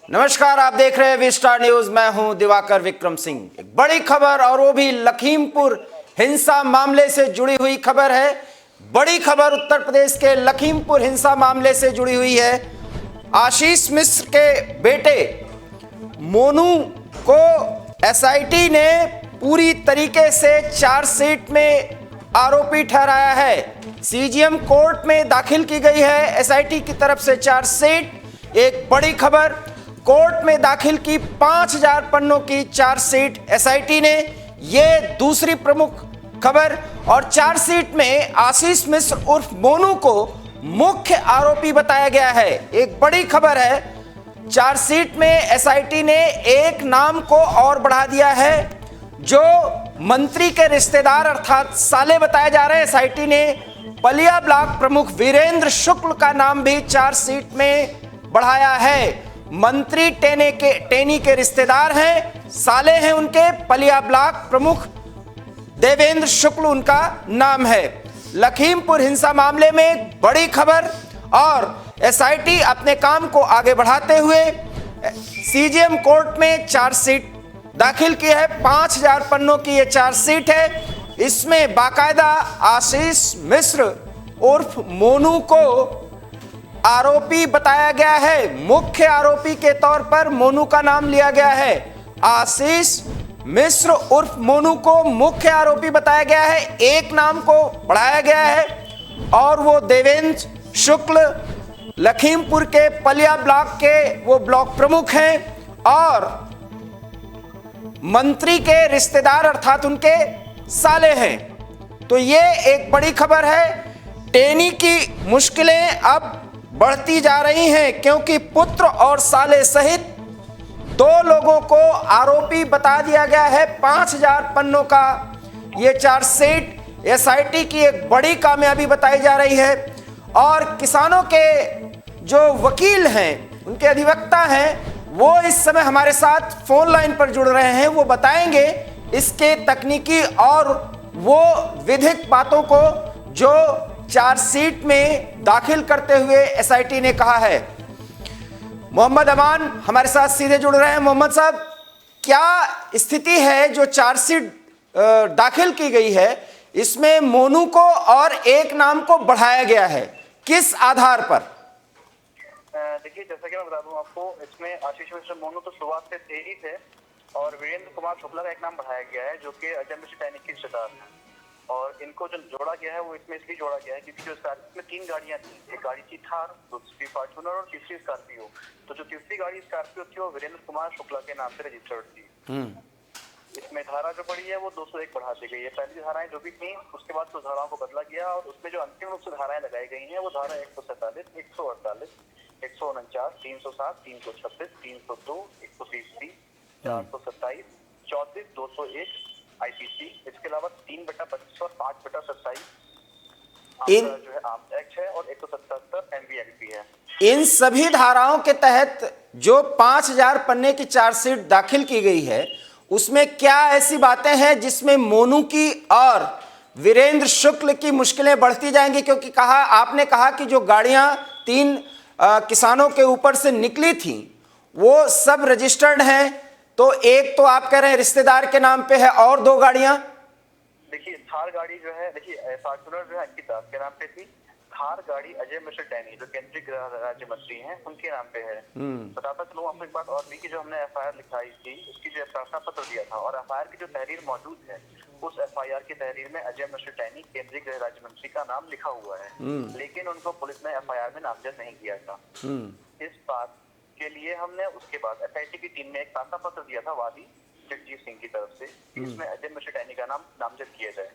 नमस्कार, आप देख रहे हैं वी स्टार न्यूज। मैं हूं दिवाकर विक्रम सिंह। एक बड़ी खबर और वो भी लखीमपुर हिंसा मामले से जुड़ी हुई खबर है। बड़ी खबर उत्तर प्रदेश के लखीमपुर हिंसा मामले से जुड़ी हुई है। आशीष मिश्र के बेटे मोनू को एसआईटी ने पूरी तरीके से चार्जशीट में आरोपी ठहराया है। सीजीएम कोर्ट में दाखिल की गई है एसआईटी की तरफ से चार्जशीट। एक बड़ी खबर, कोर्ट में दाखिल की 5000 पन्नों की चार्जशीट एसआईटी ने, ये दूसरी प्रमुख खबर। और चार्जशीट में आशीष मिश्र उर्फ मोनू को मुख्य आरोपी बताया गया है। एक बड़ी खबर है, चार्जशीट में एसआईटी ने एक नाम को और बढ़ा दिया है, जो मंत्री के रिश्तेदार अर्थात साले बताए जा रहे हैं। एसआईटी ने पलिया ब्लॉक प्रमुख वीरेंद्र शुक्ल का नाम भी चार्जशीट में बढ़ाया है। मंत्री टेनी के रिश्तेदार हैं, साले हैं उनके, पलिया ब्लॉक प्रमुख देवेंद्र शुक्ल उनका नाम है। लखीमपुर हिंसा मामले में बड़ी खबर और एसआईटी अपने काम को आगे बढ़ाते हुए सीजीएम कोर्ट में चार्जशीट दाखिल की है। 5000 पन्नों की ये चार्जशीट है। इसमें बाकायदा आशीष मिश्र उर्फ मोनू को आरोपी बताया गया है। मुख्य आरोपी के तौर पर मोनू का नाम लिया गया है। आशीष मिश्र उर्फ मोनू को मुख्य आरोपी बताया गया है। एक नाम को बढ़ाया गया है और वो देवेंद्र शुक्ल लखीमपुर के पलिया ब्लॉक के वो ब्लॉक प्रमुख हैं और मंत्री के रिश्तेदार अर्थात उनके साले हैं। तो ये एक बड़ी खबर है। टेनी की मुश्किलें अब बढ़ती जा रही हैं क्योंकि पुत्र और साले सहित 2 लोगों को आरोपी बता दिया गया है। 5000 पन्नों का ये चार्जशीट एसआईटी की एक बड़ी कामयाबी बताई जा रही है। और किसानों के जो वकील हैं, उनके अधिवक्ता हैं, वो इस समय हमारे साथ फोन लाइन पर जुड़ रहे हैं। वो बताएंगे इसके तकनीकी और वो विधिक बातों को जो चार्जशीट में दाखिल करते हुए एसआईटी ने कहा है। मोहम्मद अमान हमारे साथ सीधे जुड़ रहे हैं। मोहम्मद साहब, क्या स्थिति है जो चार्जशीट दाखिल की गई है, इसमें मोनू को और एक नाम को बढ़ाया गया है, किस आधार पर? देखिए, जैसा कि मैं बता दूं आपको, इसमें आशीष मिश्र मोनू तो शुरुआत से थे ही थे और वीरेंद्र कुमार शुक्ला का एक नाम बढ़ाया गया है जो कि अजय मिश्र टैनी के रिश्तेदार हैं। और इनको जो जोड़ा गया है वो इसमें इसलिए जोड़ा गया है क्योंकि जो स्कॉर्पियो में 3 गाड़ियां थी, एक गाड़ी थी थार, दूसरी फॉर्च्यूनर और तीसरी स्कॉर्पियो। तो जो तीसरी गाड़ी स्कॉर्पियो थी वो वीरेंद्र कुमार शुक्ला के नाम से रजिस्टर्ड थी। इसमें धारा जो पड़ी है वो 201 बढ़ा दी गई है। पहली धाराएं जो भी थी उसके बाद कुछ धाराओं को बदला गया और उसमें जो अंतिम रूप से धाराएं लगाई गई हैं वो धारा 147, 148, 149, 307, 326, 302, 130, 427, 34, 201 आईपीसी। इसके अलावा 3/25 और 5/27 जो है आर्म्स एक्ट है और 177 एमवीएलपी है। इन सभी धाराओं के तहत जो 5000 पन्ने की चार्जशीट दाखिल की गई है, उसमें क्या ऐसी बातें हैं जिसमें मोनू की और वीरेंद्र शुक्ल की मुश्किलें बढ़ती जाएंगी? क्योंकि आपने कहा कि जो गाड़ियां 3 किसानों के ऊपर से निकली थी वो सब रजिस्टर्ड हैं, तो एक तो आप कह रहे हैं रिश्तेदार के नाम पे है और 2 गाड़ियां। देखिए, थार गाड़ी जो है, देखिए फॉर्च्यूनर जो है अंकित दास के नाम पे थी। थार गाड़ी अजय मिश्र टैनी जो केंद्रीय गृह राज्य मंत्री हैं उनके नाम पे है। बताता चलूं आपको एक बात और भी कि जो हमने एफआईआर लिखाई थी उसकी जो प्रार्थना पत्र दिया था और एफआईआर की जो तहरीर मौजूद है उस एफआईआर की तहरीर में अजय मिश्र टैनी केंद्रीय गृह राज्य मंत्री का नाम लिखा हुआ है, लेकिन उनको पुलिस ने एफआईआर में नामजद नहीं किया था। इस बात के लिए हमने उसके बाद एसआईटी की टीम ने एक प्रार्थना पत्र दिया था वादी जगजीत सिंह की तरफ से, इसमें अजय मिश्र टैनी का नाम नामजद किया जाए।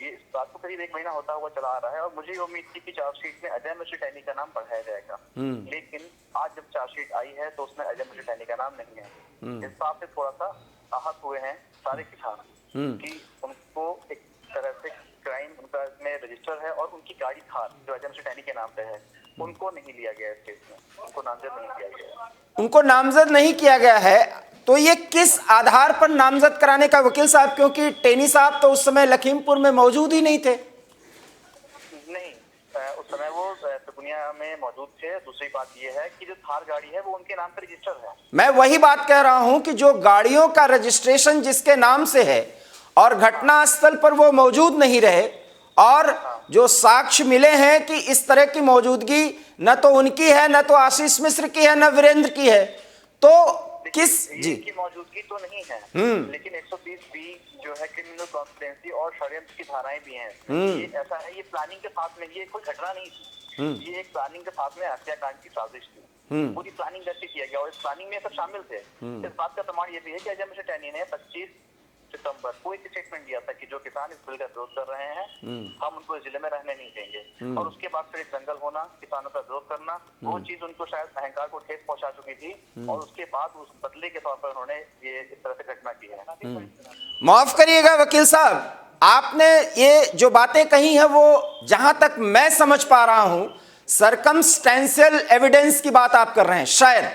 ये इस बात को करीब 1 महीना होता हुआ चला आ रहा है और मुझे उम्मीद थी कि चार्जशीट में अजय मिश्र टैनी का नाम बढ़ाया जाएगा, लेकिन आज जब चार्जशीट आई है तो उसमें अजय मिश्र टैनी का नाम नहीं है। इस बात से थोड़ा सा आहत हुए हैं सारे किसान कि उनको एक तरह से क्राइम उनका इसमें रजिस्टर है और उनकी गाड़ी थार जो अजय मिश्र टैनी के नाम पे है उनको नहीं लिया गया इस केस में, उनको नामजद नहीं किया गया। उनको नामजद नहीं किया गया है, तो ये किस आधार पर नामजद कराने का वकील साहब? क्योंकि टेनी साहब तो उस समय लखीमपुर में मौजूद ही नहीं थे। नहीं, उस समय वो दुनिया में मौजूद थे। दूसरी बात ये है कि जो थार गाड़ी है वो उनके नाम पर रजिस्टर है। मैं वही बात कह रहा हूं कि जो गाड़ियों का रजिस्ट्रेशन जिसके नाम से है और घटना स्थल पर वो मौजूद नहीं रहे, और जो साक्ष्य मिले हैं कि इस तरह की मौजूदगी न तो उनकी है, न तो आशीष मिश्र की है, न वीरेंद्र की है, तो किस जी की मौजूदगी तो नहीं है, लेकिन 130B जो है क्रिमिनल कॉन्स्पिरेसी और षड्यंत्र की धाराएं भी हैं। ये ऐसा है, ये प्लानिंग के साथ में, ये कोई घटना नहीं थी, ये एक प्लानिंग के साथ में हत्याकांड की साजिश थी। पूरी प्लानिंग करके किया गया और इस प्लानिंग में सब शामिल थे। इस बात का प्रमाण ये भी है कि अजय मिश्र टैनी ने 25 सितंबर को एक स्टेटमेंट दिया था कि जो किसान इस बिल का विरोध कर रहे हैं हम उनको इस जिले में रहने नहीं देंगे। और उसके बाद फिर एक दंगल होना, किसानों का विरोध करना, वो चीज उनको शायद अहंकार को ठेस पहुंचा चुकी थी और उसके बाद उस बदले के तौर पर उन्होंने ये इस तरह से घटना की है। माफ करिएगा वकील साहब, आपने ये जो बातें कही हैं वो जहां तक मैं समझ पा रहा हूं सर्कमस्टेंशियल एविडेंस की बात आप कर रहे हैं। शायद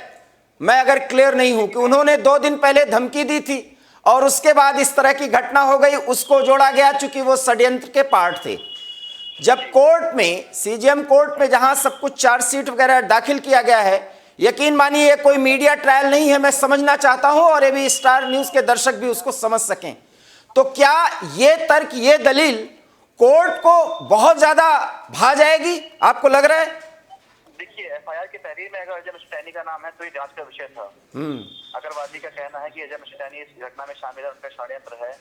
मैं अगर क्लियर नहीं हूं कि उन्होंने 2 दिन पहले धमकी दी थी और उसके बाद इस तरह की घटना हो गई, उसको जोड़ा गया चूंकि वो षड्यंत्र के पार्ट थे। जब कोर्ट में, सीजेएम कोर्ट में जहां सब कुछ चार्जशीट वगैरह दाखिल किया गया है, यकीन मानिए ये कोई मीडिया ट्रायल नहीं है, मैं समझना चाहता हूं और ये भी स्टार न्यूज के दर्शक भी उसको समझ सकें। तो क्या ये तर्क, ये दलील कोर्ट को बहुत ज्यादा भा जाएगी, आपको लग रहा है? देखिए, एफआईआर की तहरीर में अगर अजय मिश्र टैनी का नाम है तो ये जांच का विषय था। अगर वादी का कहना है कि अजय मिश्र टैनी इस घटना में शामिल है, उनका षड्यंत्र है,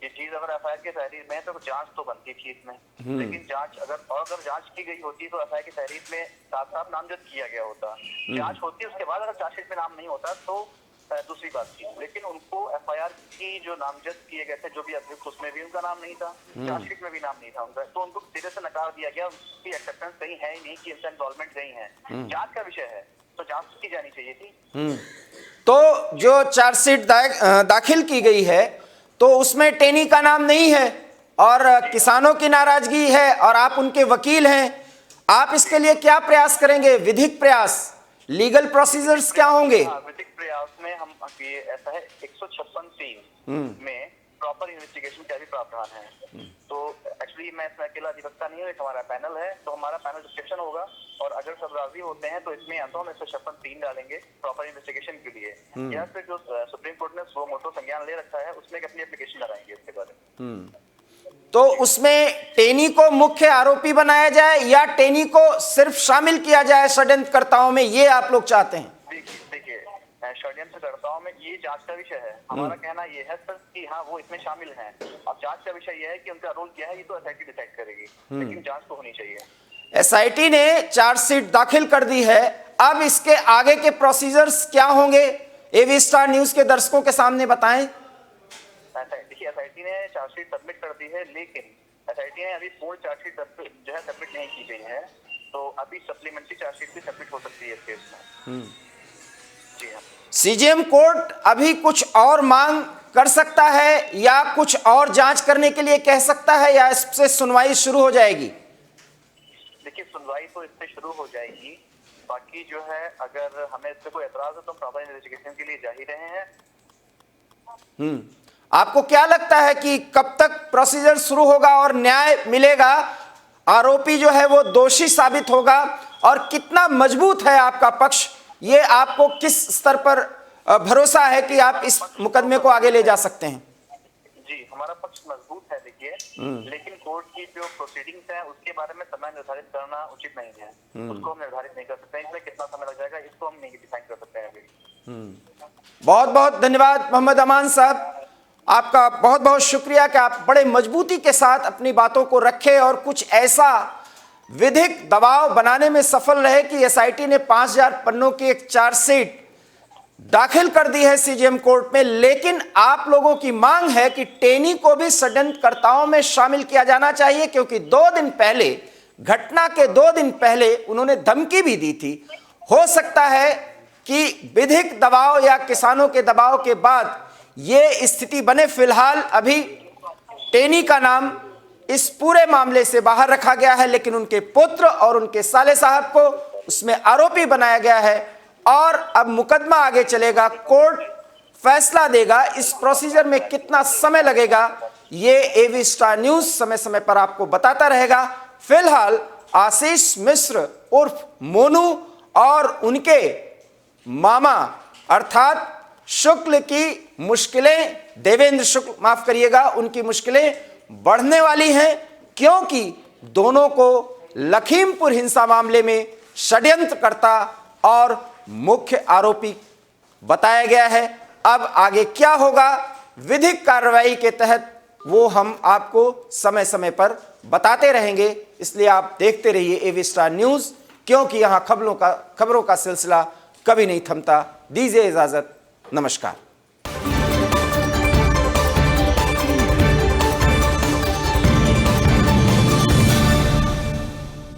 ये चीज अगर एफआईआर की तहरीर में है तो जांच तो बनती थी इसमें। लेकिन जांच अगर जांच की गई होती तो एफआईआर की तहरीर में साफ साफ नामजद किया गया होता। जांच होती, उसके बाद अगर चार्जशीट में नाम नहीं होता तो दूसरी बात थी। लेकिन उनको एफआईआर की जो नामजद किए गए थे, जो भी अभियुक्त, उसमें भी उनका नाम नहीं था, चार्जशीट में भी नाम नहीं था उनका, तो उनको सिरे से नकार दिया गया। उनकी एक्सेप्टेंस कहीं है ही नहीं कि इनका इन्वॉल्वमेंट कहीं है। जांच का विषय है तो जांच की जानी चाहिए थी। तो जो चार्जशीट दाखिल की गई है तो उसमें टेनी का नाम नहीं है और किसानों की नाराजगी है और आप उनके वकील हैं। आप इसके लिए क्या प्रयास करेंगे? विधिक प्रयास, लीगल प्रोसीजर्स क्या होंगे? विधिक प्रयास में हम ये ऐसा है 156(3) में प्रॉपर इन्वेस्टिगेशन का भी प्रावधान है। तो एक्चुअली मैं इसमें अकेला अधिवक्ता नहीं हूँ, एक हमारा पैनल है, तो हमारा पैनल डिस्कशन होगा और अगर सब राजी होते हैं तो इसमें या तो हम 156(3) डालेंगे प्रॉपर इन्वेस्टिगेशन के लिए, या फिर जो सुप्रीम कोर्ट ने सो मोटो संज्ञान ले रखा है उसमें अपनी एप्लीकेशन लगाएंगे इसके बारे में। तो उसमें टेनी को मुख्य आरोपी बनाया जाए या टेनी को सिर्फ शामिल किया जाए षड्यंत्रकर्ताओं में, ये आप लोग चाहते हैं? देखिए, षड्यंत्रकर्ताओं में ये जांच का विषय है। हमारा कहना ये है सर कि हाँ वो इसमें शामिल हैं। अब जांच का विषय ये है कि उनका रोल क्या है, ये तो एसआईटी डिसाइड करेगी, लेकिन जांच तो होनी चाहिए। एसआईटी ने चार्जशीट दाखिल कर दी है, अब इसके आगे के प्रोसीजर्स क्या होंगे, एवी स्टार न्यूज के दर्शकों के सामने बताएं। देखिए, एसआईटी ने चार्जशीट सबमिट कर दी है, लेकिन एसआईटी ने अभी पूर्ण चार्जशीट जो है सबमिट नहीं की गई है, तो अभी सप्लीमेंट्री चार्जशीट भी सबमिट हो सकती है इस केस में। जी हाँ। सीजेएम कोर्ट अभी कुछ और मांग कर सकता है या कुछ और जांच करने के लिए कह सकता है, या इससे सुनवाई शुरू हो जाएगी? देखिए, सुनवाई तो इससे शुरू हो जाएगी, बाकी जो है अगर हमें इससे कोई एतराज है तो प्रॉपर इन्वेस्टिगेशन के लिए जा ही रहे हैं। आपको क्या लगता है कि कब तक प्रोसीजर शुरू होगा और न्याय मिलेगा, आरोपी जो है वो दोषी साबित होगा, और कितना मजबूत है आपका पक्ष, ये आपको किस स्तर पर भरोसा है कि आप इस मुकदमे को आगे ले जा सकते हैं? जी, हमारा पक्ष मजबूत है। देखिए, लेकिन कोर्ट की जो प्रोसीडिंग्स है उसके बारे में समय निर्धारित करना उचित नहीं है, उसको हम निर्धारित नहीं कर सकते हैं। इसमें कितना समय लग जाएगा इसको हम नहीं डिसाइड कर सकते हैं अभी। बहुत बहुत धन्यवाद मोहम्मद अमान साहब, आपका बहुत बहुत शुक्रिया कि आप बड़े मजबूती के साथ अपनी बातों को रखे और कुछ ऐसा विधिक दबाव बनाने में सफल रहे कि एसआईटी ने 5000 पन्नों की एक चार्जशीट दाखिल कर दी है सीजेएम कोर्ट में। लेकिन आप लोगों की मांग है कि टेनी को भी षड्यंत्रकर्ताओं में शामिल किया जाना चाहिए, क्योंकि 2 दिन पहले, घटना के 2 दिन पहले उन्होंने धमकी भी दी थी। हो सकता है कि विधिक दबाव या किसानों के दबाव के बाद ये स्थिति बने। फिलहाल अभी टेनी का नाम इस पूरे मामले से बाहर रखा गया है, लेकिन उनके पुत्र और उनके साले साहब को उसमें आरोपी बनाया गया है और अब मुकदमा आगे चलेगा, कोर्ट फैसला देगा। इस प्रोसीजर में कितना समय लगेगा ये एवी स्टार न्यूज समय समय पर आपको बताता रहेगा। फिलहाल आशीष मिश्र उर्फ मोनू और उनके मामा अर्थात शुक्ल की मुश्किलें, देवेंद्र शुक्ल माफ करिएगा, उनकी मुश्किलें बढ़ने वाली हैं, क्योंकि दोनों को लखीमपुर हिंसा मामले में षड्यंत्रकर्ता और मुख्य आरोपी बताया गया है। अब आगे क्या होगा विधिक कार्रवाई के तहत वो हम आपको समय समय पर बताते रहेंगे, इसलिए आप देखते रहिए एवी स्टार न्यूज, क्योंकि यहां खबरों का सिलसिला कभी नहीं थमता। दीजिए इजाजत, नमस्कार।